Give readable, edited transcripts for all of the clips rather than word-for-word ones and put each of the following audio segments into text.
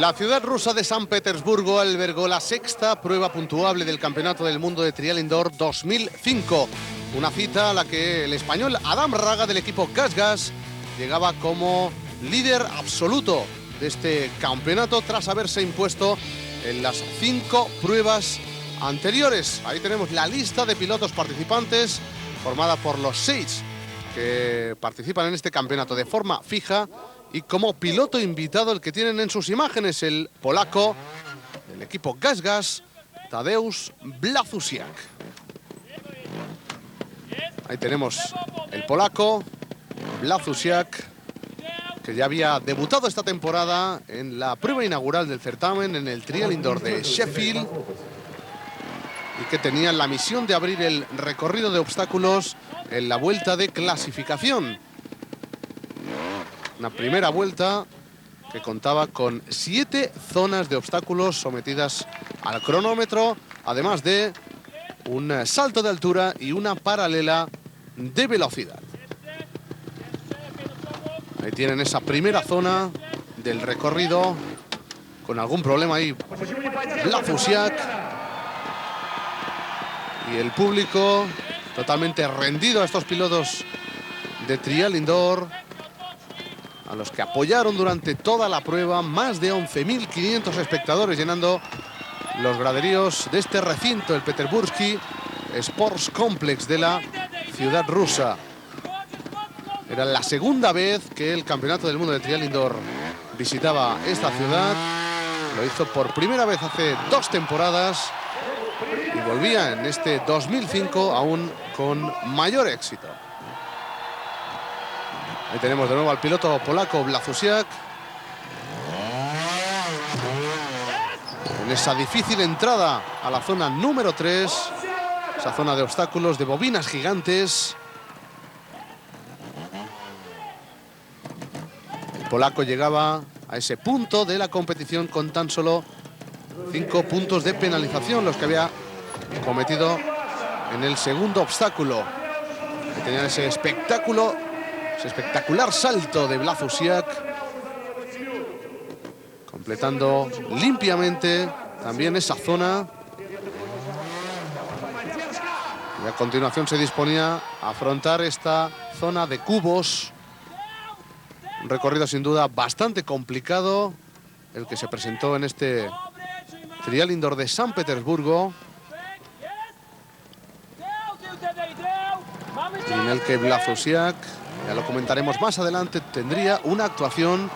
La ciudad rusa de San Petersburgo albergó la sexta prueba puntuable del Campeonato del Mundo de Trial Indoor 2005. Una cita a la que el español Adam Raga del equipo GasGas llegaba como líder absoluto de este campeonato tras haberse impuesto en las 5 pruebas anteriores. Ahí tenemos la lista de pilotos participantes formada por los 6 que participan en este campeonato de forma fija y como piloto invitado el que tienen en sus imágenes, el polaco del equipo GasGas, Tadeusz Blazusiak. Ahí tenemos el polaco Blazusiak, que ya había debutado esta temporada en la prueba inaugural del certamen en el Trial Indoor de Sheffield y que tenía la misión de abrir el recorrido de obstáculos en la vuelta de clasificación. Una primera vuelta que contaba con 7 zonas de obstáculos sometidas al cronómetro, además de un salto de altura y una paralela de velocidad. Ahí tienen esa primera zona del recorrido con algún problema ahí Blazusiak y el público totalmente rendido a estos pilotos de Trial Indoor, a los que apoyaron durante toda la prueba. Más de 11.500 espectadores llenando los graderíos de este recinto, el Peterbursky Sports Complex de la ciudad rusa. Era la segunda vez que el Campeonato del Mundo de Trial Indoor visitaba esta ciudad. Lo hizo por primera vez hace 2 temporadas y volvía en este 2005 aún con mayor éxito. Ahí tenemos de nuevo al piloto polaco Blazusiak en esa difícil entrada a la zona número 3, esa zona de obstáculos de bobinas gigantes. El polaco llegaba a ese punto de la competición con tan solo 5 puntos de penalización, los que había cometido en el segundo obstáculo. Ahí tenían ese espectacular salto de Blazusiak, completando limpiamente también esa zona. Y a continuación se disponía a afrontar esta zona de cubos. Un recorrido sin duda bastante complicado, el que se presentó en este Trial Indoor de San Petersburgo, y en el que Blazusiak, ya lo comentaremos más adelante, tendría una actuación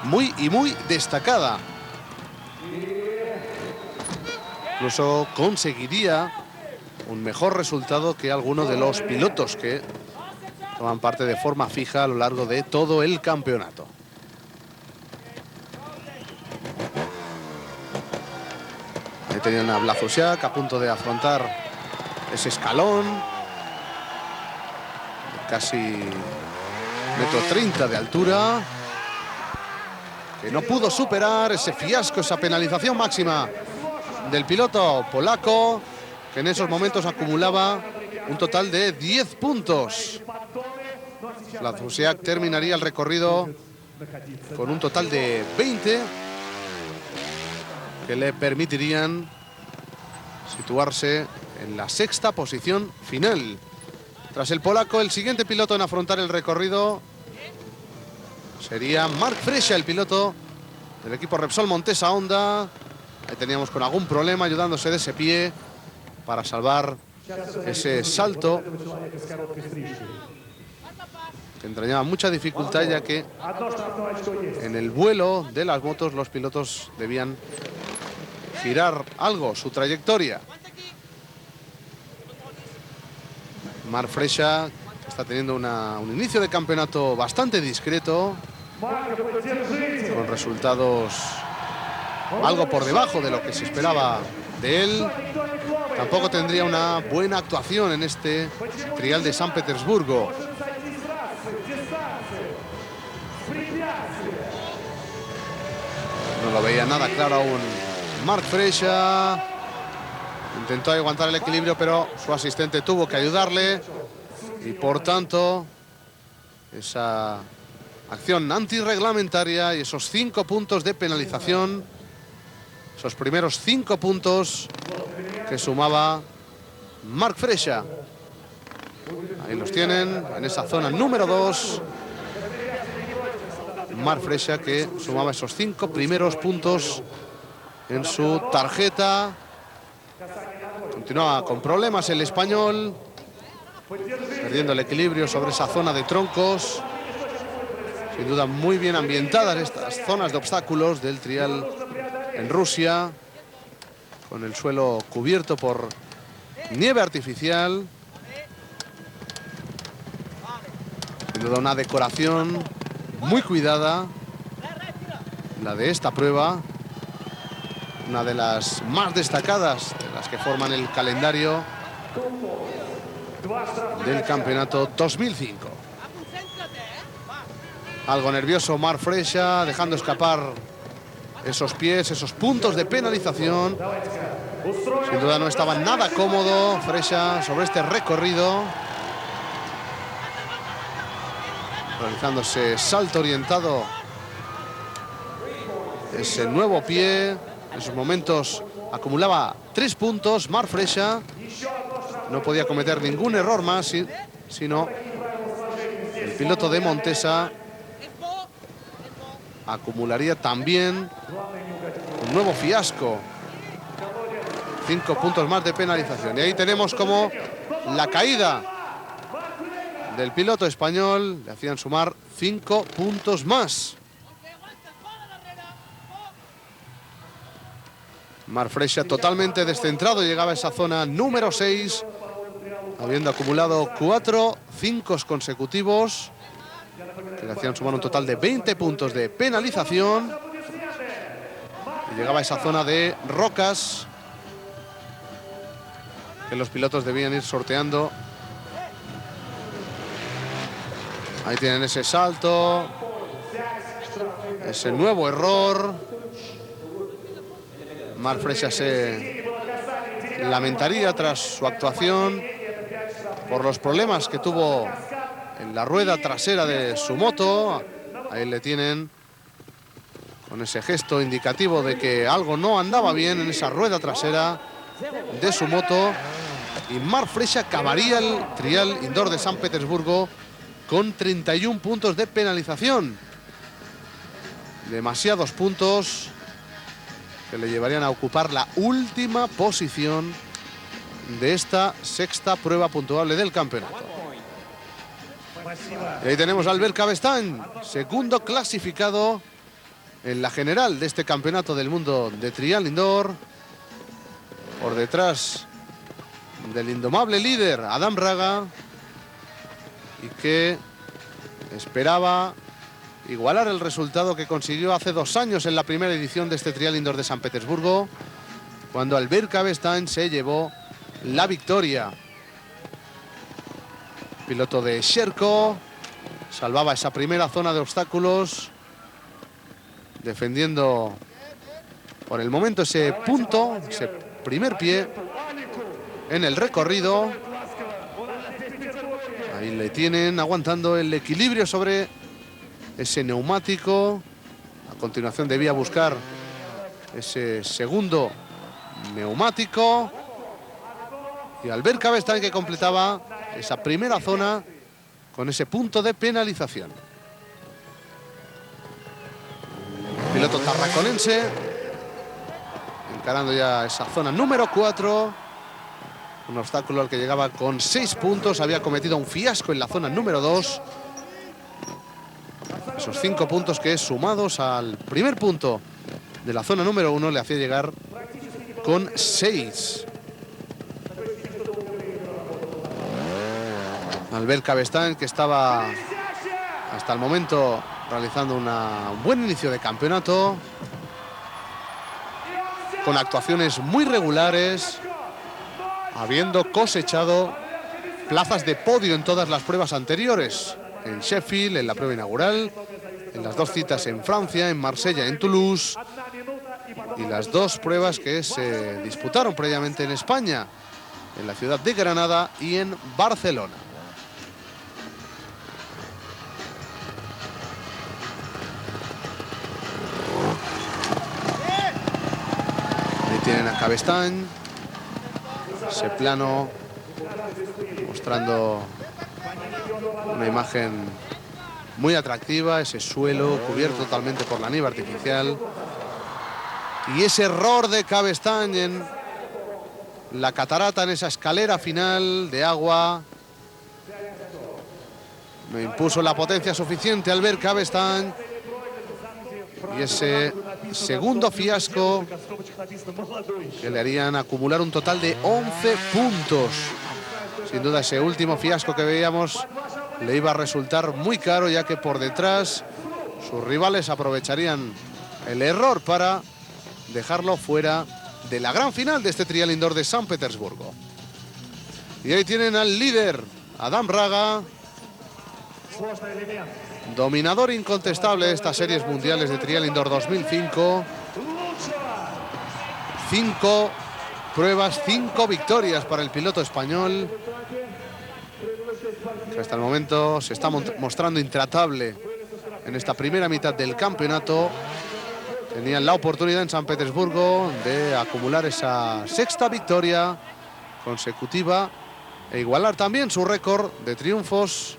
muy destacada. Incluso conseguiría un mejor resultado que algunos de los pilotos que toman parte de forma fija a lo largo de todo el campeonato. Ahí tenían a Blazusiak a punto de afrontar ese escalón, casi 1,30 m de altura, que no pudo superar ese fiasco, esa penalización máxima del piloto polaco, que en esos momentos acumulaba un total de 10 puntos. Blazusiak terminaría el recorrido con un total de 20 que le permitirían situarse en la 6ª posición final. Tras el polaco, el siguiente piloto en afrontar el recorrido sería Marc Fresha, el piloto del equipo Repsol Montesa Honda. Ahí teníamos con algún problema ayudándose de ese pie para salvar ese salto, que entrañaba mucha dificultad, ya que en el vuelo de las motos los pilotos debían girar algo su trayectoria. Marc Fresha está teniendo un inicio de campeonato bastante discreto, con resultados algo por debajo de lo que se esperaba de él. Tampoco tendría una buena actuación en este Trial de San Petersburgo. No lo veía nada claro aún Marc Fresha. Intentó aguantar el equilibrio, pero su asistente tuvo que ayudarle. Y por tanto, esa acción antirreglamentaria y esos 5 puntos de penalización esos primeros 5 puntos que sumaba Marc Freixa. Ahí los tienen, en esa zona número 2. Marc Freixa, que sumaba esos 5 primeros puntos en su tarjeta. Continuaba con problemas el español, perdiendo el equilibrio sobre esa zona de troncos. Sin duda muy bien ambientadas estas zonas de obstáculos del trial en Rusia, con el suelo cubierto por nieve artificial. Sin duda una decoración muy cuidada, la de esta prueba, una de las más destacadas, de las que forman el calendario del campeonato 2005. Algo nervioso Marc Freixa, dejando escapar esos pies, esos puntos de penalización. Sin duda no estaba nada cómodo Freixa sobre este recorrido, realizándose salto orientado, ese nuevo pie. En esos momentos acumulaba 3 puntos Marc Freixa. No podía cometer ningún error más, sino el piloto de Montesa acumularía también un nuevo fiasco. 5 puntos más de penalización. Y ahí tenemos como la caída del piloto español le hacían sumar 5 puntos más. Marc Freixa totalmente descentrado, llegaba a esa zona número 6, habiendo acumulado 4 5 consecutivos que le hacían sumar un total de 20 puntos de penalización. Y llegaba a esa zona de rocas que los pilotos debían ir sorteando. Ahí tienen ese salto, ese nuevo error. Marc Freixa se lamentaría tras su actuación por los problemas que tuvo en la rueda trasera de su moto. Ahí le tienen con ese gesto indicativo de que algo no andaba bien en esa rueda trasera de su moto. Y Marc Freixa acabaría el Trial Indoor de San Petersburgo con 31 puntos de penalización. Demasiados puntos que le llevarían a ocupar la última posición de esta 6ª prueba puntuable del campeonato. Y ahí tenemos a Albert Cabestany, segundo clasificado en la general de este campeonato del mundo de trial indoor, por detrás del indomable líder Adam Raga, y que esperaba igualar el resultado que consiguió hace 2 años en la primera edición de este Trial Indoor de San Petersburgo, cuando Albert Cabestany se llevó la victoria. Piloto de Sherco salvaba esa primera zona de obstáculos, defendiendo por el momento ese punto, ese primer pie en el recorrido. Ahí le tienen aguantando el equilibrio sobre ese neumático. A continuación debía buscar ese segundo neumático. Y Albert Cabestany, que completaba esa primera zona con ese punto de penalización. Piloto tarraconense encarando ya esa zona número 4. Un obstáculo al que llegaba con 6 puntos. Había cometido un fiasco en la zona número 2. Esos 5 puntos que, sumados al primer punto de la zona número 1, le hacía llegar con 6. Albert Cabestany, que estaba hasta el momento realizando un buen inicio de campeonato, con actuaciones muy regulares, habiendo cosechado plazas de podio en todas las pruebas anteriores. En Sheffield, en la prueba inaugural, en las 2 citas en Francia, en Marsella, en Toulouse, y las 2 pruebas que se disputaron previamente en España, en la ciudad de Granada y en Barcelona. Cabestany. Ese plano mostrando una imagen muy atractiva, ese suelo cubierto totalmente por la nieve artificial. Y ese error de Cabestany en la catarata, en esa escalera final de agua. No impuso la potencia suficiente al ver Cabestany. Y ese segundo fiasco que le harían acumular un total de 11 puntos. Sin duda ese último fiasco que veíamos le iba a resultar muy caro, ya que por detrás sus rivales aprovecharían el error para dejarlo fuera de la gran final de este Trial Indoor de San Petersburgo. Y ahí tienen al líder, Adam Raga, dominador incontestable de estas series mundiales de Trial Indoor 2005. 5 pruebas, 5 victorias para el piloto español, que hasta el momento se está mostrando intratable en esta primera mitad del campeonato. Tenían la oportunidad en San Petersburgo de acumular esa sexta victoria consecutiva e igualar también su récord de triunfos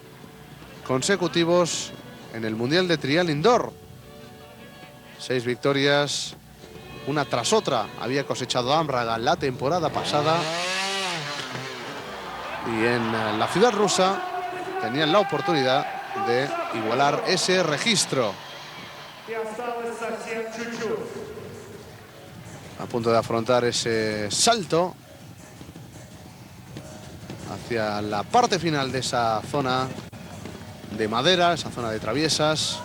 consecutivos en el Mundial de Trial Indoor. 6 victorias, una tras otra, había cosechado Adam Raga la temporada pasada. Y en la ciudad rusa tenían la oportunidad de igualar ese registro. A punto de afrontar ese salto hacia la parte final de esa zona de madera, esa zona de traviesas.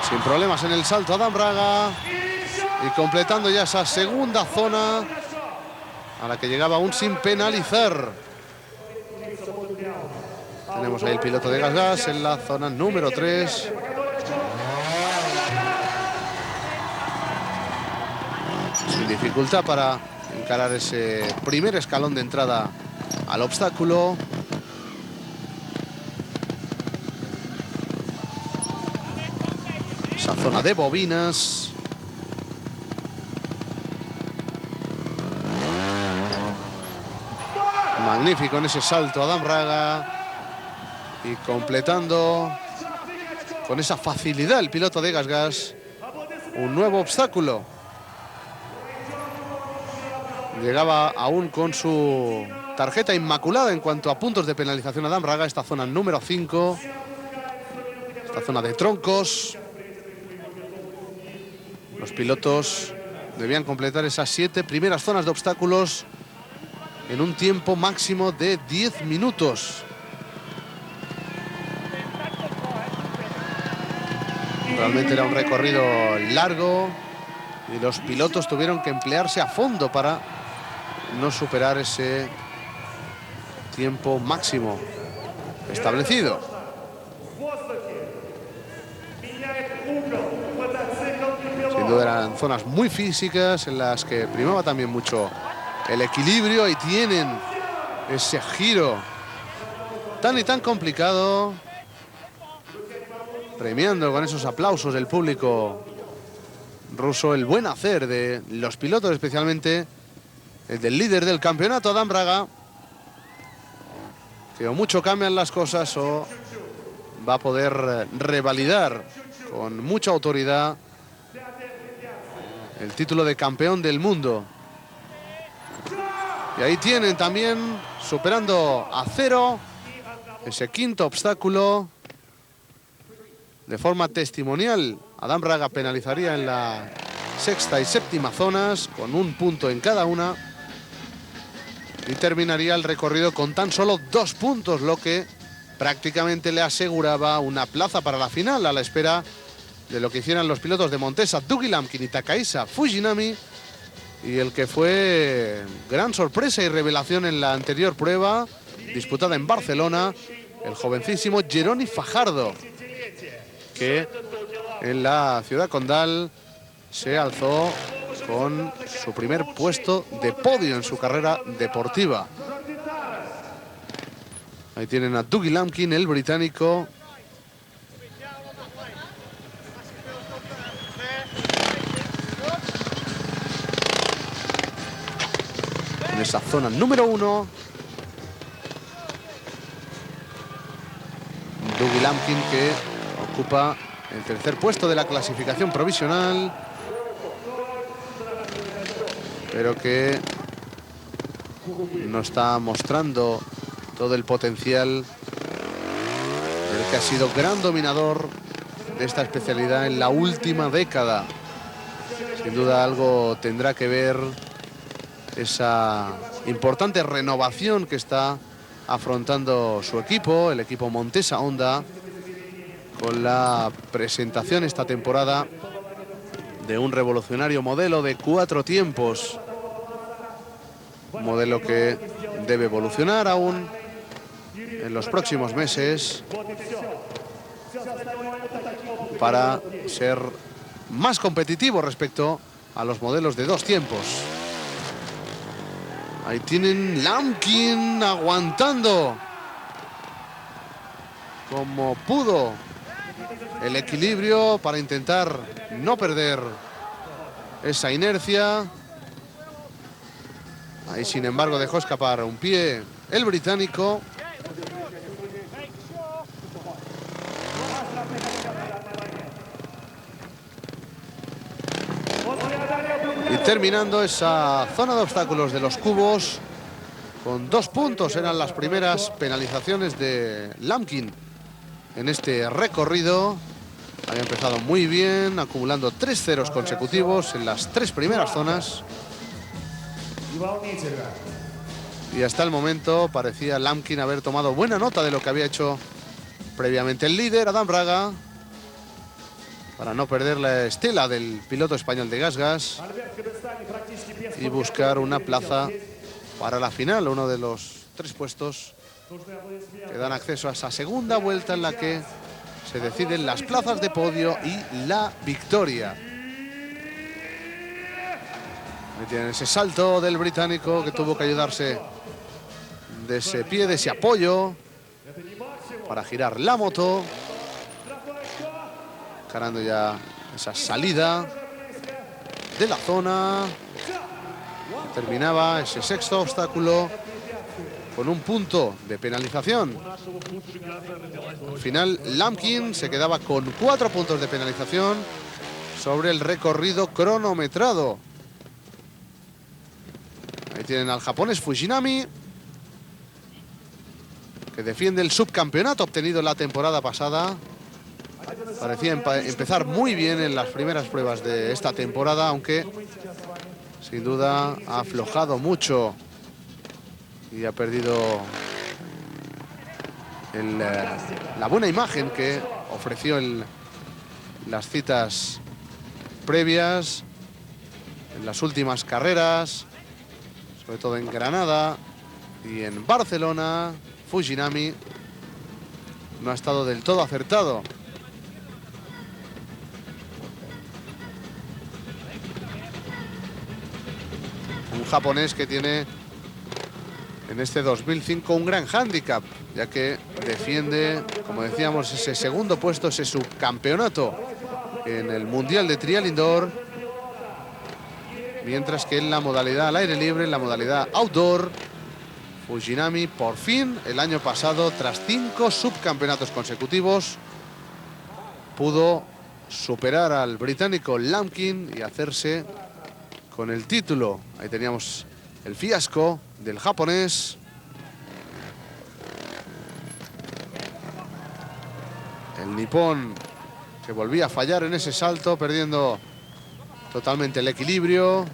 Sin problemas en el salto Adam Raga, y completando ya esa segunda zona a la que llegaba aún sin penalizar. Tenemos ahí el piloto de GasGas en la zona número 3. Sin dificultad para encarar ese primer escalón de entrada al obstáculo. Esa zona de bobinas. Magnífico en ese salto Adam Raga. Y completando con esa facilidad el piloto de GasGas un nuevo obstáculo. Llegaba aún con su tarjeta inmaculada en cuanto a puntos de penalización Adam Raga, esta zona número 5, esta zona de troncos. Los pilotos debían completar esas 7 primeras zonas de obstáculos en un tiempo máximo de 10 minutos. Realmente era un recorrido largo y los pilotos tuvieron que emplearse a fondo para no superar ese tiempo máximo establecido. Sin duda eran zonas muy físicas en las que primaba también mucho el equilibrio, y tienen ese giro tan y tan complicado, premiando con esos aplausos del público ruso el buen hacer de los pilotos, especialmente el del líder del campeonato, Adam Raga, que o mucho cambian las cosas o va a poder revalidar con mucha autoridad el título de campeón del mundo. Y ahí tienen también, superando a 0, ese quinto obstáculo. De forma testimonial, Adam Raga penalizaría en la sexta y séptima zonas con 1 punto en cada una. Y terminaría el recorrido con tan solo 2 puntos, lo que prácticamente le aseguraba una plaza para la final, a la espera de lo que hicieran los pilotos de Montesa, Dougie Lamkin y Takahisa Fujinami, y el que fue gran sorpresa y revelación en la anterior prueba, disputada en Barcelona, el jovencísimo Jeroni Fajardo, que en la ciudad condal se alzó con su primer puesto de podio en su carrera deportiva. Ahí tienen a Dougie Lamkin, el británico, esa zona número 1. Dougie Lampkin, que ocupa el tercer puesto de la clasificación provisional, pero que no está mostrando todo el potencial del que ha sido gran dominador de esta especialidad en la última década. Sin duda algo tendrá que ver esa importante renovación que está afrontando su equipo, el equipo Montesa Honda, con la presentación esta temporada de un revolucionario modelo de 4 tiempos. Un modelo que debe evolucionar aún en los próximos meses para ser más competitivo respecto a los modelos de 2 tiempos. Ahí tienen Lampkin aguantando como pudo el equilibrio para intentar no perder esa inercia. Ahí, sin embargo, dejó escapar un pie el británico. Y terminando esa zona de obstáculos de los cubos, con 2 puntos eran las primeras penalizaciones de Lampkin en este recorrido. Había empezado muy bien, acumulando 3 ceros consecutivos en las 3 primeras zonas. Y hasta el momento parecía Lampkin haber tomado buena nota de lo que había hecho previamente el líder, Adam Raga, para no perder la estela del piloto español de GasGas y buscar una plaza para la final, uno de los 3 puestos que dan acceso a esa segunda vuelta en la que se deciden las plazas de podio y la victoria. Ahí tienen ese salto del británico, que tuvo que ayudarse de ese pie, de ese apoyo, para girar la moto, encarando ya esa salida de la zona. Terminaba ese 6.º obstáculo con un punto de penalización. Al final, Lampkin se quedaba con 4 puntos de penalización sobre el recorrido cronometrado. Ahí tienen al japonés Fujinami, que defiende el subcampeonato obtenido la temporada pasada. Parecía empezar muy bien en las primeras pruebas de esta temporada, aunque sin duda ha aflojado mucho y ha perdido la buena imagen que ofreció en las citas previas, en las últimas carreras, sobre todo en Granada y en Barcelona. Fujinami no ha estado del todo acertado. Un japonés que tiene en este 2005 un gran hándicap, ya que defiende, como decíamos, ese segundo puesto, ese subcampeonato en el Mundial de Trial Indoor, mientras que en la modalidad al aire libre, en la modalidad outdoor, Fujinami por fin el año pasado, tras 5 subcampeonatos consecutivos, pudo superar al británico Lampkin y hacerse con el título. Ahí teníamos el fiasco del japonés. El nipón que volvía a fallar en ese salto, perdiendo totalmente el equilibrio.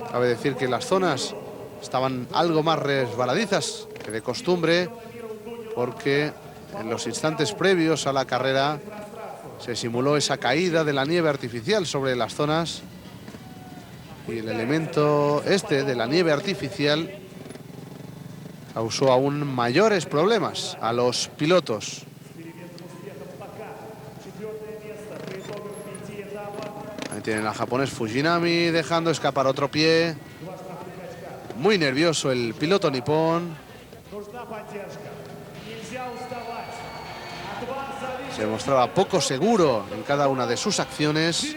Cabe decir que las zonas estaban algo más resbaladizas que de costumbre, porque en los instantes previos a la carrera se simuló esa caída de la nieve artificial sobre las zonas, y el elemento este de la nieve artificial causó aún mayores problemas a los pilotos. Ahí tienen al japonés Fujinami dejando escapar otro pie. Muy nervioso el piloto nipón. Se mostraba poco seguro en cada una de sus acciones.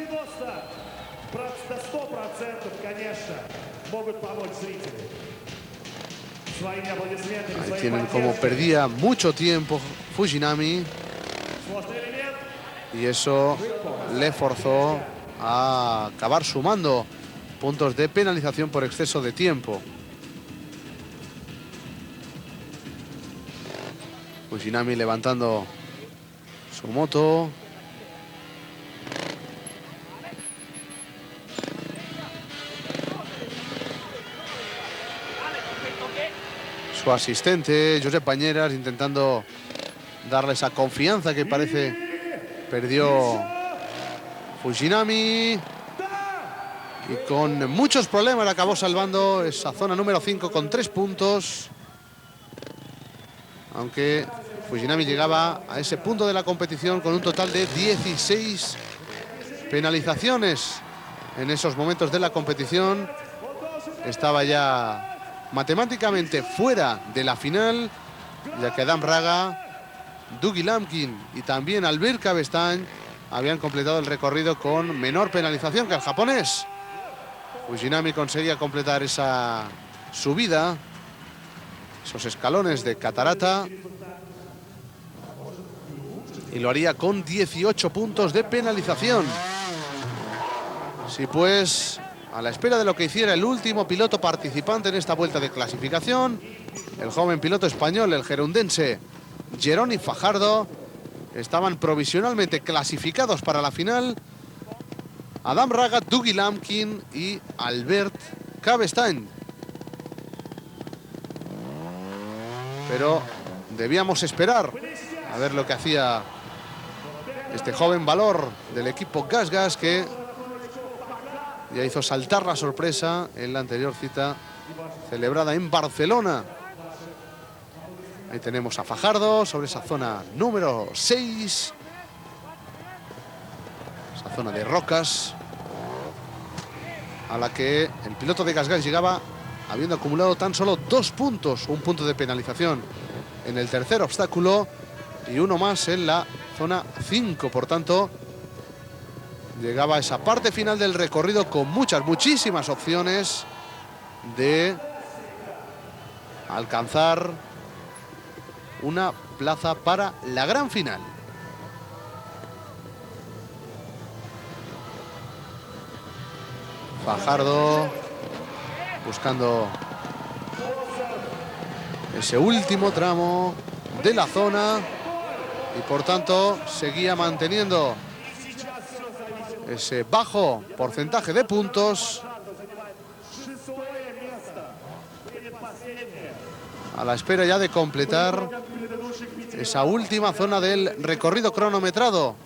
Ahí tienen como perdía mucho tiempo Fujinami. Y eso le forzó a acabar sumando puntos de penalización por exceso de tiempo. Fujinami levantando su moto. Su asistente, Josep Bañeras, intentando darle esa confianza que parece perdió Fujinami. Y con muchos problemas acabó salvando esa zona número 5 con 3 puntos. Aunque Fujinami llegaba a ese punto de la competición con un total de 16 penalizaciones. En esos momentos de la competición estaba ya matemáticamente fuera de la final, ya que Adam Raga, Dougie Lamkin y también Albert Cabestany habían completado el recorrido con menor penalización que el japonés. Fujinami conseguía completar esa subida, esos escalones de catarata, y lo haría con 18 puntos de penalización. Sí, pues, a la espera de lo que hiciera el último piloto participante en esta vuelta de clasificación, el joven piloto español, el gerundense Jeroni Fajardo, estaban provisionalmente clasificados para la final Adam Raga, Dougie Lamkin y Albert Cabestany. Pero debíamos esperar a ver lo que hacía este joven valor del equipo GasGas, que ya hizo saltar la sorpresa en la anterior cita celebrada en Barcelona. Ahí tenemos a Fajardo sobre esa zona número 6. Esa zona de rocas a la que el piloto de GasGas llegaba habiendo acumulado tan solo 2 puntos. Un punto de penalización en el tercer obstáculo y uno más en la zona 5. Por tanto, llegaba a esa parte final del recorrido con muchísimas opciones de alcanzar una plaza para la gran final. Fajardo buscando ese último tramo de la zona y por tanto seguía manteniendo ese bajo porcentaje de puntos a la espera ya de completar esa última zona del recorrido cronometrado.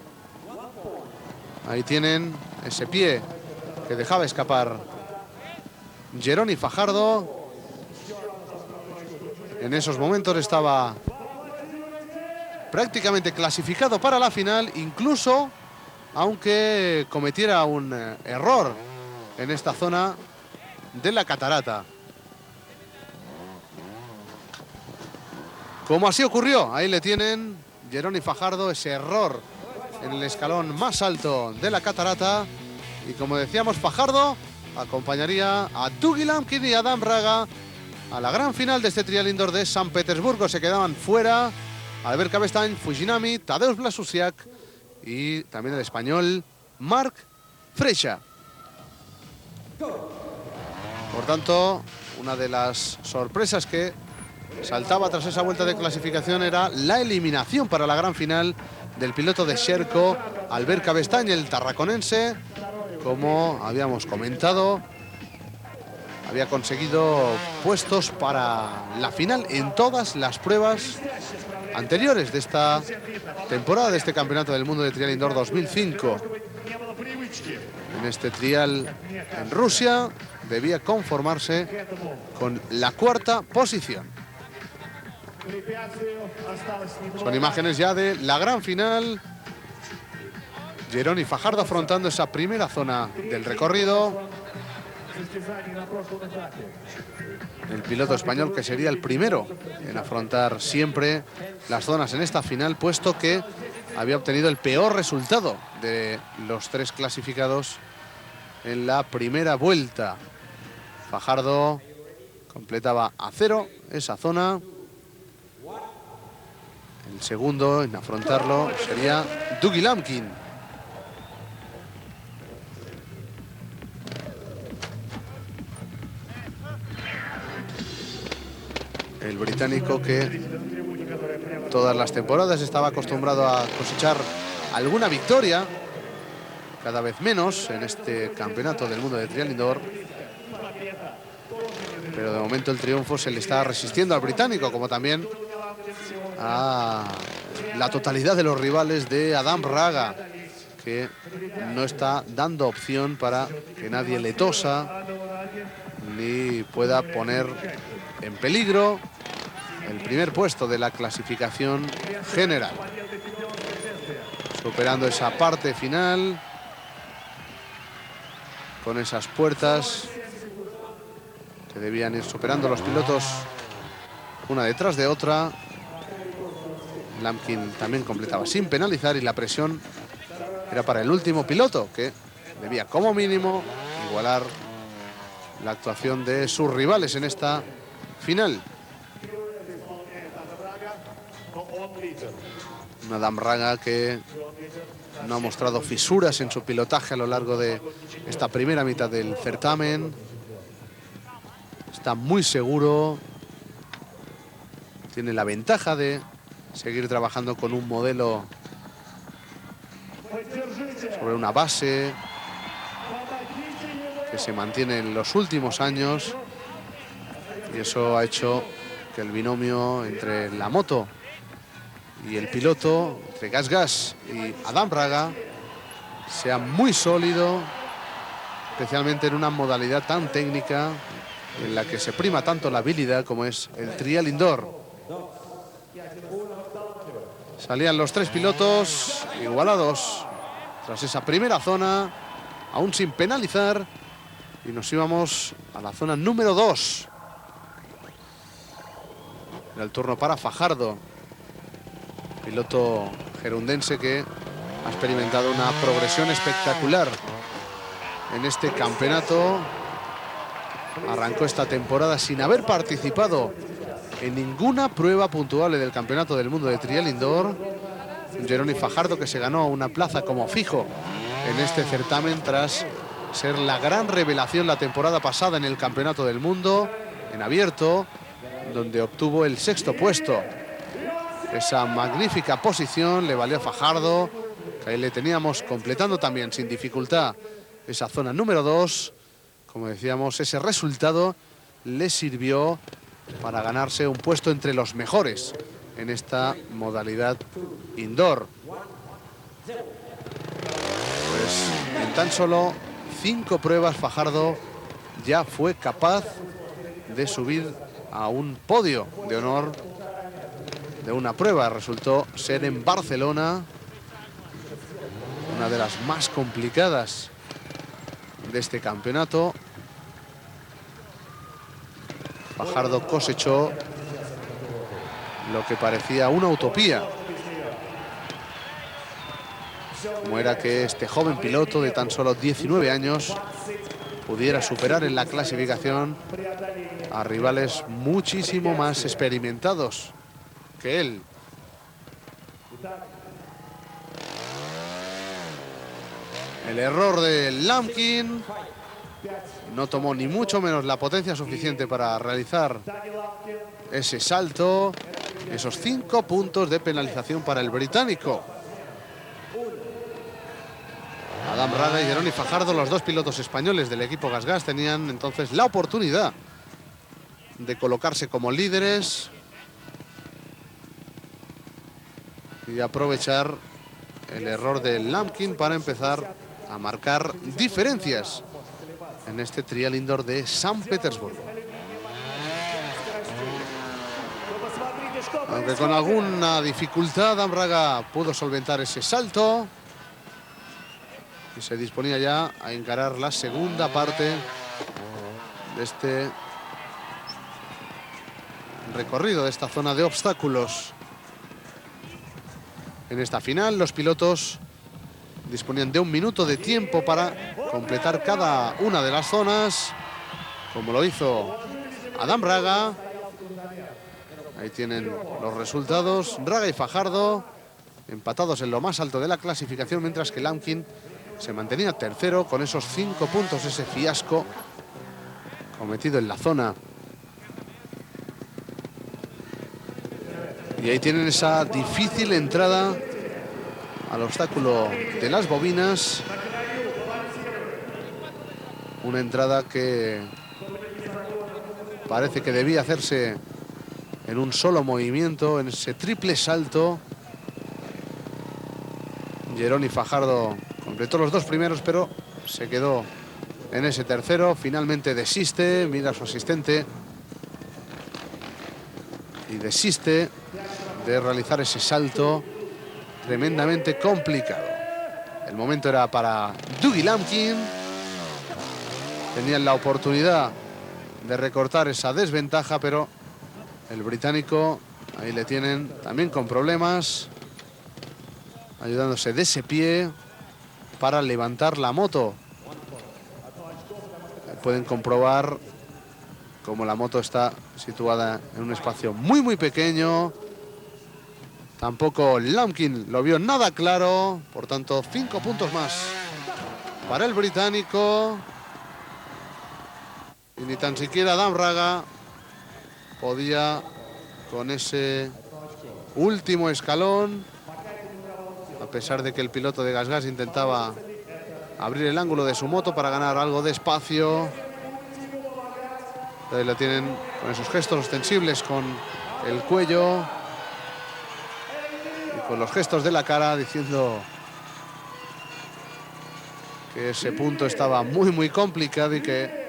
Ahí tienen ese pie que dejaba escapar Jeroni Fajardo. En esos momentos estaba prácticamente clasificado para la final, incluso aunque cometiera un error en esta zona de la catarata. Como así ocurrió, ahí le tienen Jeroni Fajardo, ese error en el escalón más alto de la catarata. Y como decíamos, Fajardo acompañaría a Dougie Lamkin y Adam Raga a la gran final de este Trial Indoor de San Petersburgo. Se quedaban fuera Albert Cabestany, Fujinami, Tadeusz Blasusiak y también el español Marc Freixa. Por tanto, una de las sorpresas que saltaba tras esa vuelta de clasificación era la eliminación para la gran final del piloto de Sherco, Albert Cabestany, el tarraconense. Como habíamos comentado, había conseguido puestos para la final en todas las pruebas anteriores de esta temporada, de este Campeonato del Mundo de Trial Indoor 2005. En este trial en Rusia debía conformarse con la 4ª posición. Son imágenes ya de la gran final. Jeroni Fajardo afrontando esa primera zona del recorrido. El piloto español que sería el primero en afrontar siempre las zonas en esta final, puesto que había obtenido el peor resultado de los 3 clasificados en la primera vuelta. Fajardo completaba a 0 esa zona. El segundo en afrontarlo sería Dougie Lampkin. El británico que todas las temporadas estaba acostumbrado a cosechar alguna victoria, cada vez menos en este campeonato del mundo de trial indoor. Pero de momento el triunfo se le está resistiendo al británico, como también a la totalidad de los rivales de Adam Raga, que no está dando opción para que nadie le tosa ni pueda poner en peligro el primer puesto de la clasificación general. Superando esa parte final con esas puertas que debían ir superando los pilotos una detrás de otra. Lampkin también completaba sin penalizar y la presión era para el último piloto, que debía como mínimo igualar la actuación de sus rivales en esta final. Un Adam Raga que no ha mostrado fisuras en su pilotaje a lo largo de esta primera mitad del certamen. Está muy seguro. Tiene la ventaja de seguir trabajando con un modelo sobre una base que se mantiene en los últimos años, y eso ha hecho que el binomio entre la moto y el piloto, entre Gas y Adam Raga, sea muy sólido, especialmente en una modalidad tan técnica en la que se prima tanto la habilidad como es el trial indoor. Salían los tres pilotos igualados tras esa primera zona, aún sin penalizar, y nos íbamos a la zona número 2. Era el turno para Fajardo, piloto gerundense que ha experimentado una progresión espectacular en este campeonato. Arrancó esta temporada sin haber participado en ninguna prueba puntuable del Campeonato del Mundo de Trial Indoor. Jeroni Fajardo, que se ganó una plaza como fijo en este certamen tras ser la gran revelación la temporada pasada en el Campeonato del Mundo en abierto, donde obtuvo el 6º puesto. Esa magnífica posición le valió a Fajardo, que ahí le teníamos completando también sin dificultad esa zona número 2. Como decíamos, ese resultado le sirvió para ganarse un puesto entre los mejores en esta modalidad indoor. Pues en tan solo 5 pruebas Fajardo ya fue capaz de subir a un podio de honor de una prueba. Resultó ser en Barcelona, una de las más complicadas de este campeonato. Fajardo cosechó lo que parecía una utopía, como era que este joven piloto de tan solo 19 años pudiera superar en la clasificación a rivales muchísimo más experimentados que él. El error de Lampkin no tomó ni mucho menos la potencia suficiente para realizar ese salto. Esos 5 puntos de penalización para el británico. Adam Raga y Jeroni Fajardo, los dos pilotos españoles del equipo Gas, tenían entonces la oportunidad de colocarse como líderes y aprovechar el error de Lampkin para empezar a marcar diferencias en este trial indoor de San Petersburgo. Aunque con alguna dificultad, Adam Raga pudo solventar ese salto y se disponía ya a encarar la segunda parte de este recorrido, de esta zona de obstáculos. En esta final, los pilotos disponían de 1 minuto de tiempo para completar cada una de las zonas. como lo hizo Adam Raga. Ahí tienen los resultados. Raga y Fajardo empatados en lo más alto de la clasificación, mientras que Lamkin se mantenía tercero con esos 5 puntos, ese fiasco cometido en la zona. Y ahí tienen esa difícil entrada al obstáculo de las bobinas. Una entrada que parece que debía hacerse en un solo movimiento, en ese triple salto. Jeroni Fajardo completó los 2 primeros, pero se quedó en ese tercero. Finalmente desiste, mira a su asistente y desiste de realizar ese salto tremendamente complicado. El momento era para Dougie Lamkin. Tenían la oportunidad de recortar esa desventaja, pero el británico ahí le tienen también con problemas, ayudándose de ese pie para levantar la moto. Pueden comprobar cómo la moto está situada en un espacio muy pequeño. Tampoco Lamkin lo vio nada claro, por tanto 5 puntos más para el británico. Y ni tan siquiera Adam Raga podía con ese último escalón, a pesar de que el piloto de GasGas intentaba abrir el ángulo de su moto para ganar algo de espacio. Ahí lo tienen con esos gestos ostensibles con el cuello y con los gestos de la cara, diciendo que ese punto estaba muy complicado y que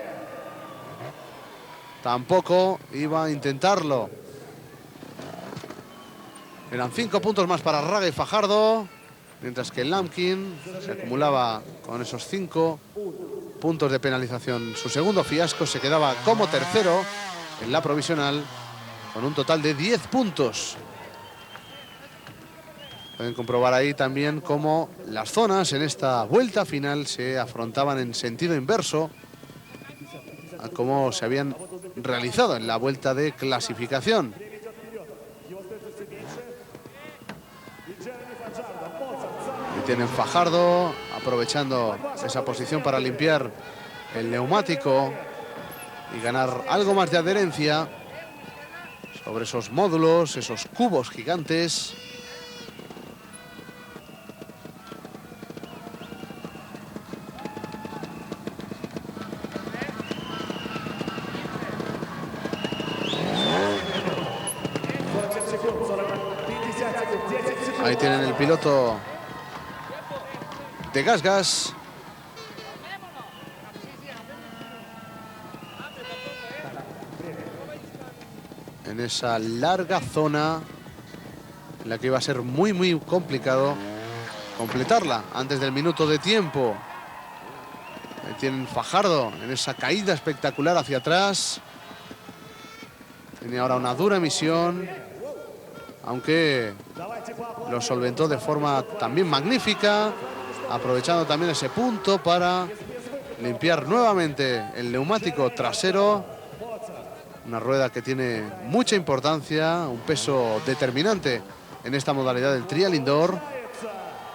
tampoco iba a intentarlo. Eran 5 puntos más para Raga y Fajardo, mientras que Lamkin se acumulaba con esos 5 puntos de penalización. Su segundo fiasco, se quedaba como tercero en la provisional con un total de 10 puntos. Pueden comprobar ahí también cómo las zonas en esta vuelta final se afrontaban en sentido inverso a cómo se habían realizado en la vuelta de clasificación. Y tienen Fajardo aprovechando esa posición para limpiar el neumático y ganar algo más de adherencia sobre esos módulos, esos cubos gigantes. Ahí tienen el piloto de GasGas. En esa larga zona en la que iba a ser muy complicado completarla antes del minuto de tiempo. Ahí tienen Fajardo en esa caída espectacular hacia atrás. Tiene ahora una dura misión, aunque lo solventó de forma también magnífica, aprovechando también ese punto para limpiar nuevamente el neumático trasero. Una rueda que tiene mucha importancia, un peso determinante en esta modalidad del trial indoor,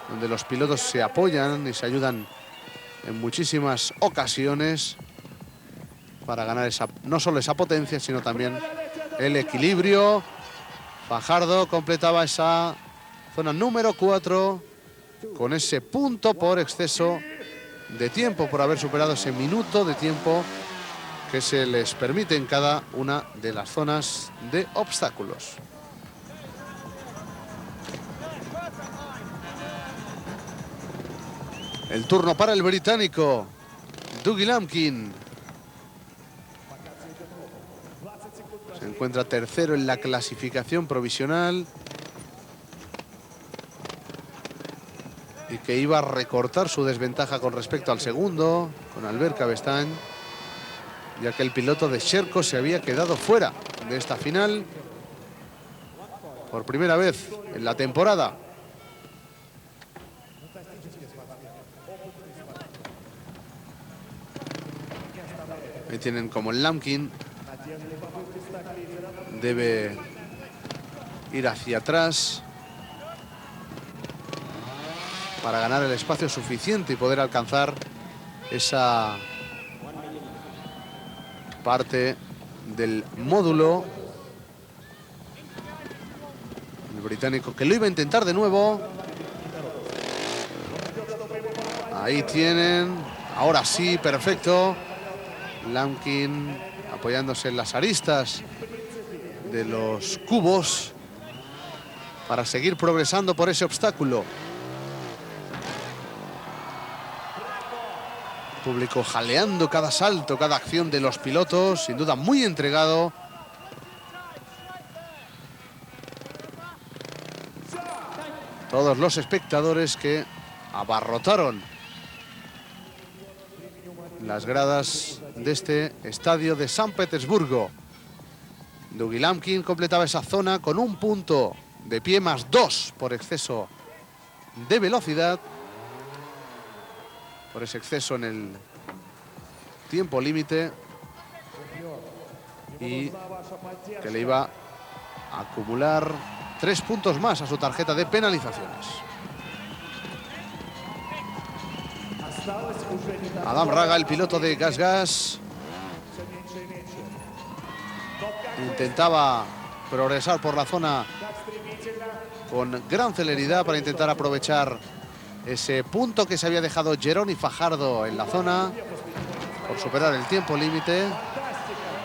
donde los pilotos se apoyan y se ayudan en muchísimas ocasiones para ganar no solo esa potencia, sino también el equilibrio. Fajardo completaba esa zona número 4 con ese punto por exceso de tiempo, por haber superado ese minuto de tiempo que se les permite en cada una de las zonas de obstáculos. El turno para el británico Dougie Lamkin. Se encuentra tercero en la clasificación provisional y que iba a recortar su desventaja con respecto al segundo, con Albert Cabestany, ya que el piloto de Sherco se había quedado fuera de esta final por primera vez en la temporada. Ahí Ahí tienen como el Lamkin debe ir hacia atrás para ganar el espacio suficiente y poder alcanzar esa parte del módulo. El británico que lo iba a intentar de nuevo. Ahí tienen, ahora sí, perfecto. Lamkin apoyándose en las aristas de los cubos para seguir progresando por ese obstáculo. Público jaleando cada salto, cada acción de los pilotos, sin duda muy entregado. Todos los espectadores que abarrotaron las gradas de este estadio de San Petersburgo. Dougie Lamkin completaba esa zona con un punto de pie más 2 por exceso de velocidad, por ese exceso en el tiempo límite, y que le iba a acumular 3 puntos más a su tarjeta de penalizaciones. Adam Raga, el piloto de GasGas, intentaba progresar por la zona con gran celeridad para intentar aprovechar ese punto que se había dejado Jeroni Fajardo en la zona por superar el tiempo límite,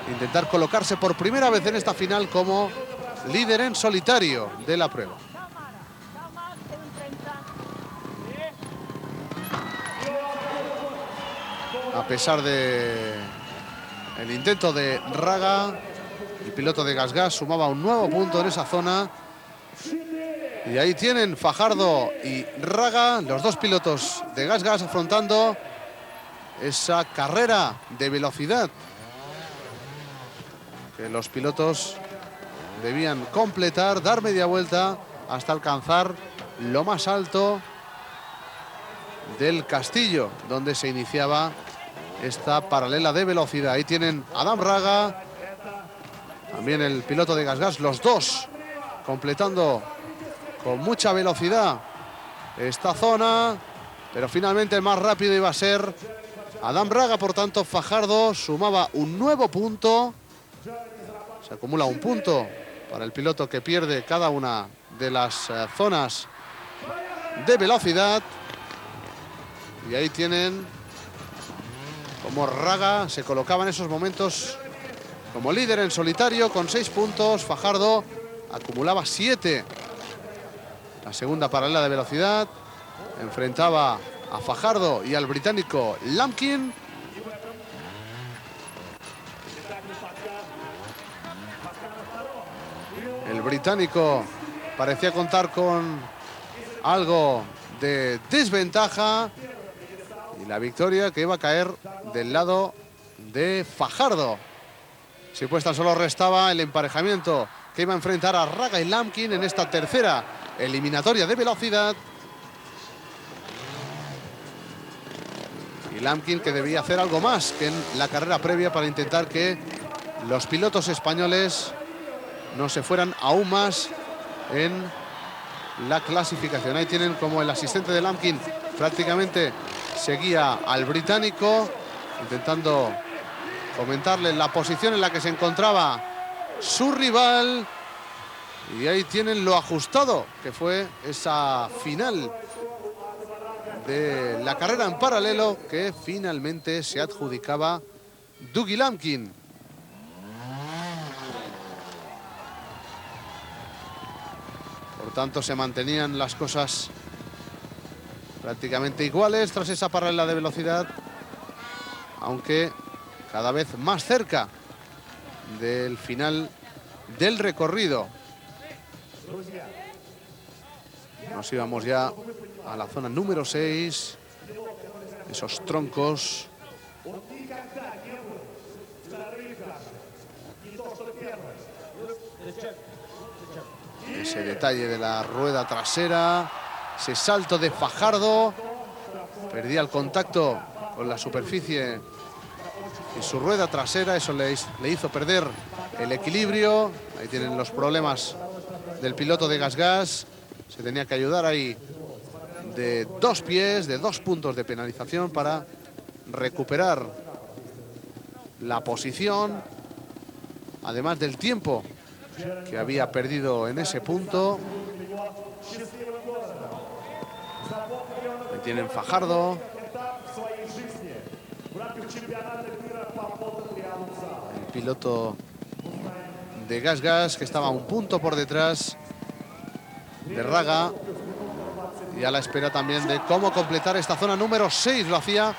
intentar colocarse por primera vez en esta final como líder en solitario de la prueba. A pesar de el intento de Raga, el piloto de GasGas sumaba un nuevo punto en esa zona. Y ahí tienen Fajardo y Raga, los dos pilotos de GasGas, afrontando esa carrera de velocidad que los pilotos debían completar, dar media vuelta hasta alcanzar lo más alto del castillo, donde se iniciaba esta paralela de velocidad. Ahí tienen Adam Raga, también el piloto de GasGas, los dos completando con mucha velocidad esta zona, pero finalmente el más rápido iba a ser Adam Raga. Por tanto, Fajardo sumaba un nuevo punto. Se acumula un punto para el piloto que pierde cada una de las zonas de velocidad. Y ahí tienen como Raga se colocaba en esos momentos como líder en solitario con 6 puntos. Fajardo acumulaba 7. La segunda paralela de velocidad enfrentaba a Fajardo y al británico Lamkin. El británico parecía contar con algo de desventaja y la victoria que iba a caer del lado de Fajardo. Si pues tan solo restaba el emparejamiento que iba a enfrentar a Raga y Lamkin en esta tercera eliminatoria de velocidad. Y Lamkin, que debía hacer algo más que en la carrera previa para intentar que los pilotos españoles no se fueran aún más en la clasificación. Ahí tienen como el asistente de Lamkin prácticamente seguía al británico, intentando comentarle la posición en la que se encontraba su rival. Y ahí tienen lo ajustado que fue esa final de la carrera en paralelo que finalmente se adjudicaba Dougie Lamkin. Por tanto, se mantenían las cosas prácticamente iguales tras esa paralela de velocidad, aunque cada vez más cerca del final del recorrido. Nos íbamos ya a la zona número 6, esos troncos. Ese detalle de la rueda trasera, ese salto de Fajardo, perdía el contacto con la superficie y su rueda trasera, eso le hizo perder el equilibrio. Ahí tienen los problemas del piloto de GasGas. Se tenía que ayudar ahí de 2 pies, de 2 puntos de penalización para recuperar la posición, además del tiempo que había perdido en ese punto. Ahí tienen Fajardo. El piloto de GasGas, que estaba un punto por detrás de Raga, y a la espera también de cómo completar esta zona número 6. Lo hacía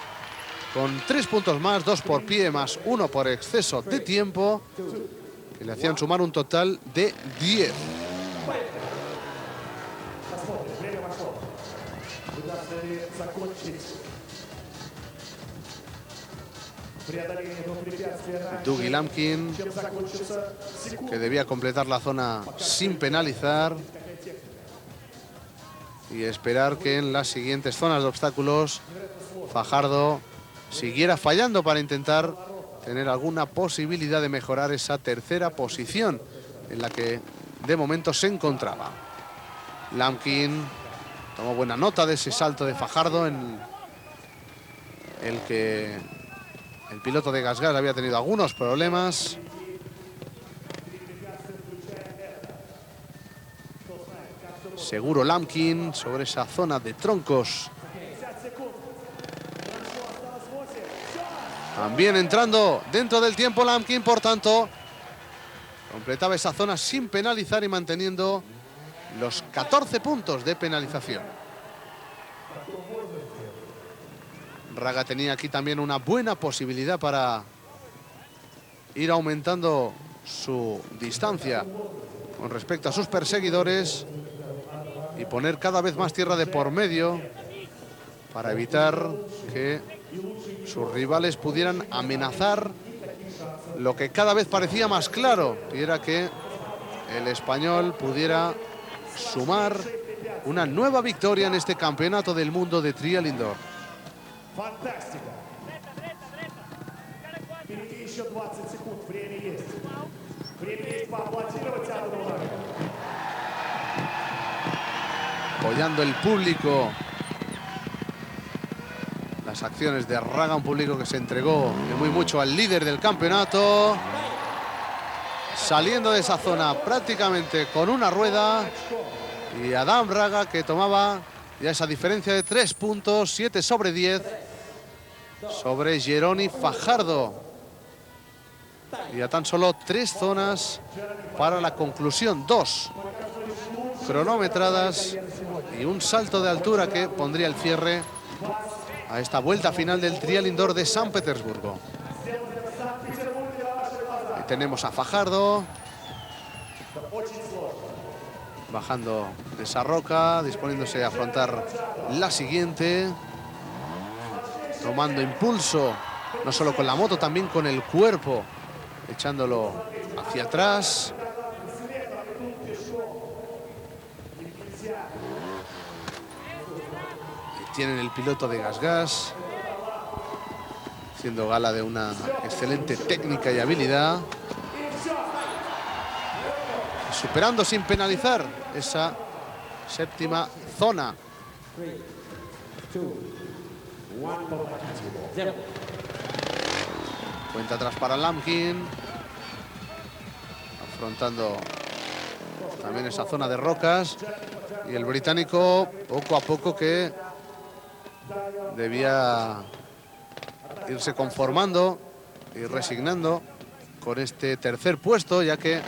con 3 puntos más, 2 por pie más 1 por exceso de tiempo, que le hacían sumar un total de 10. Dougie Lamkin, que debía completar la zona sin penalizar y esperar que en las siguientes zonas de obstáculos Fajardo siguiera fallando para intentar tener alguna posibilidad de mejorar esa tercera posición en la que de momento se encontraba. Lamkin tomó buena nota de ese salto de Fajardo, en el que el piloto de GasGas había tenido algunos problemas. Seguro Lamkin sobre esa zona de troncos. También entrando dentro del tiempo Lamkin, por tanto, completaba esa zona sin penalizar y manteniendo los 14 puntos de penalización. Raga tenía aquí también una buena posibilidad para ir aumentando su distancia con respecto a sus perseguidores y poner cada vez más tierra de por medio para evitar que sus rivales pudieran amenazar lo que cada vez parecía más claro, y era que el español pudiera sumar una nueva victoria en este Campeonato del Mundo de Trial Indoor. Фантастика. Впереди еще 20 секунд. Время есть. Время есть поаплодировать Адаму Рагу. Apoyando el público las acciones de Raga, un público que se entregó de muy mucho al líder del campeonato, saliendo de esa zona prácticamente con una rueda, y Adam Raga, que tomaba ya esa diferencia de 3 puntos, 7 sobre 10 sobre Jeroni Fajardo, y a tan solo 3 zonas para la conclusión, 2 cronometradas y un salto de altura que pondría el cierre a esta vuelta final del Trial Indoor de San Petersburgo. Y tenemos a Fajardo bajando de esa roca, disponiéndose a afrontar la siguiente, tomando impulso no solo con la moto, también con el cuerpo, echándolo hacia atrás. Tienen el piloto de GasGas haciendo gala de una excelente técnica y habilidad, superando sin penalizar esa séptima zona. Cuenta atrás para Lamkin, afrontando también esa zona de rocas, y el británico poco a poco que debía irse conformando y resignando con este tercer puesto, ya que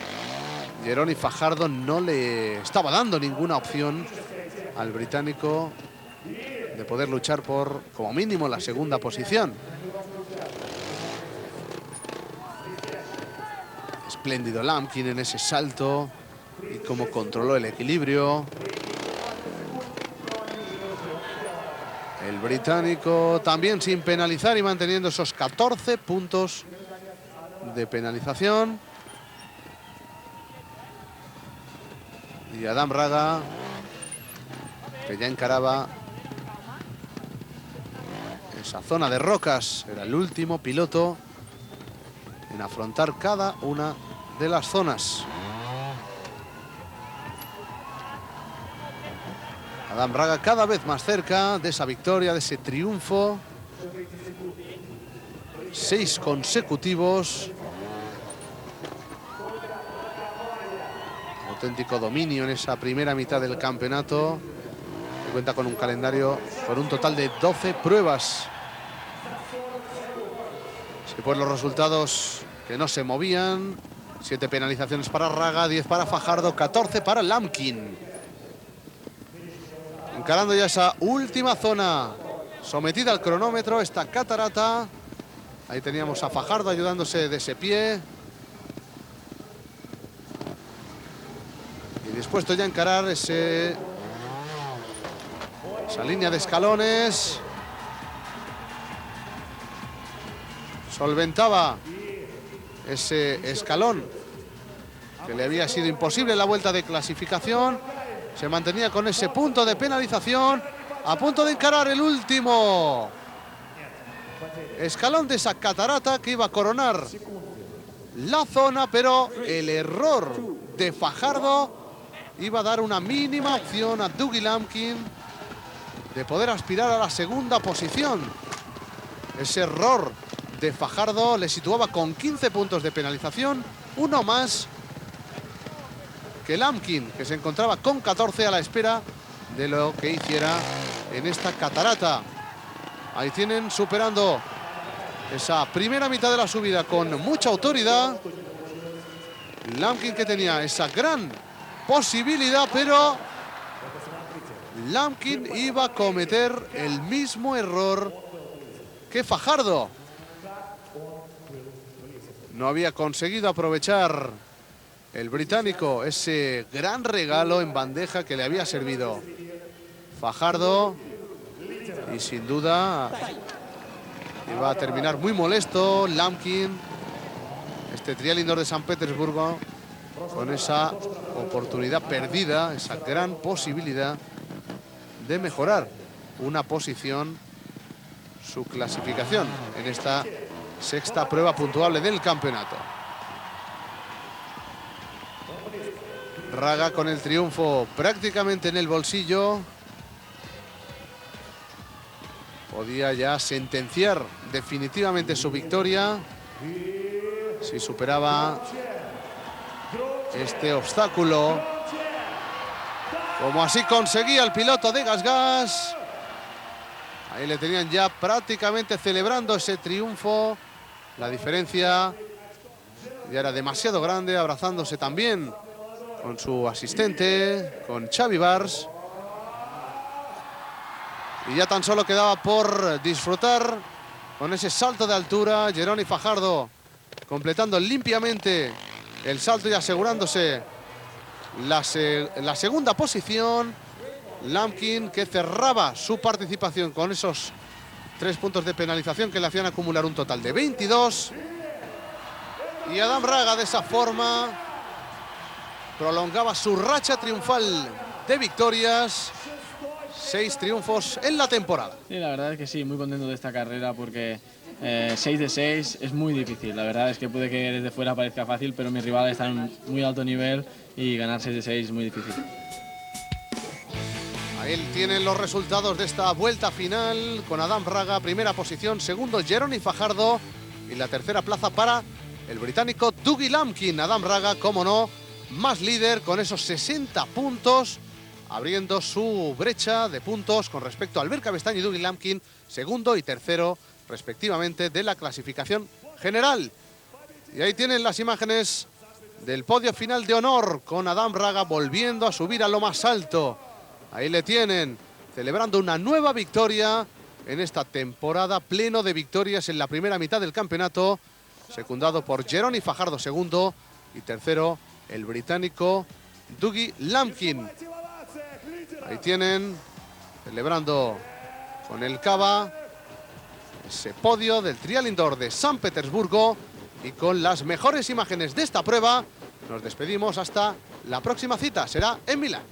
Jeroni Fajardo no le estaba dando ninguna opción al británico de poder luchar por, como mínimo, la segunda posición. Espléndido Lamkin en ese salto y cómo controló el equilibrio. El británico también sin penalizar y manteniendo esos 14 puntos de penalización. Y Adam Raga, que ya encaraba esa zona de rocas, era el último piloto en afrontar cada una de las zonas. Adam Raga cada vez más cerca de esa victoria, de ese triunfo. 6 consecutivos. Auténtico dominio en esa primera mitad del campeonato. Que cuenta con un calendario con un total de 12 pruebas. Así pues, los resultados que no se movían. 7 penalizaciones para Raga, 10 para Fajardo, 14 para Lamkin. Encarando ya esa última zona, sometida al cronómetro, esta catarata. Ahí teníamos a Fajardo ayudándose de ese pie. Y dispuesto ya a encarar esa línea de escalones. Solventaba ese escalón que le había sido imposible en la vuelta de clasificación. Se mantenía con ese punto de penalización, a punto de encarar el último escalón de esa catarata que iba a coronar la zona, pero el error de Fajardo iba a dar una mínima opción a Dougie Lamkin de poder aspirar a la segunda posición. Ese error de Fajardo le situaba con 15 puntos de penalización, uno más que Lamkin, que se encontraba con 14 a la espera de lo que hiciera en esta catarata. Ahí tienen superando esa primera mitad de la subida con mucha autoridad. Lamkin, que tenía esa gran posibilidad, pero Lamkin iba a cometer el mismo error que Fajardo. No había conseguido aprovechar el británico ese gran regalo en bandeja que le había servido Fajardo, y sin duda iba a terminar muy molesto Lamkin, este Trial Indoor de San Petersburgo, con esa oportunidad perdida, esa gran posibilidad de mejorar una posición, su clasificación en esta sexta prueba puntuable del campeonato. Raga con el triunfo prácticamente en el bolsillo. Podía ya sentenciar definitivamente su victoria si superaba este obstáculo, como así conseguía el piloto de GasGas. Ahí le tenían ya prácticamente celebrando ese triunfo. La diferencia ya era demasiado grande, abrazándose también con su asistente, con Xavi Bars. Y ya tan solo quedaba por disfrutar con ese salto de altura. Jeroni Fajardo completando limpiamente el salto y asegurándose la segunda posición. Lamkin, que cerraba su participación con esos 3 puntos de penalización que le hacían acumular un total de 22. Y Adam Raga de esa forma prolongaba su racha triunfal de victorias. 6 triunfos en la temporada. Sí, la verdad es que sí, muy contento de esta carrera porque 6 de 6 es muy difícil. La verdad es que puede que desde fuera parezca fácil, pero mis rivales están en muy alto nivel y ganar 6 de 6 es muy difícil. Ahí tienen los resultados de esta vuelta final con Adam Raga, primera posición, segundo Jeroni Fajardo y la tercera plaza para el británico Dougie Lamkin. Adam Raga, como no, más líder con esos 60 puntos, abriendo su brecha de puntos con respecto a Albert Cabestany y Dougie Lamkin, segundo y tercero respectivamente de la clasificación general. Y ahí tienen las imágenes del podio final de honor con Adam Raga volviendo a subir a lo más alto. Ahí le tienen, celebrando una nueva victoria en esta temporada, pleno de victorias en la primera mitad del campeonato, secundado por Jeroni Fajardo, segundo, y tercero el británico Dougie Lamkin. Ahí tienen, celebrando con el Cava ese podio del Trial Indoor de San Petersburgo, y con las mejores imágenes de esta prueba nos despedimos hasta la próxima cita, será en Milán.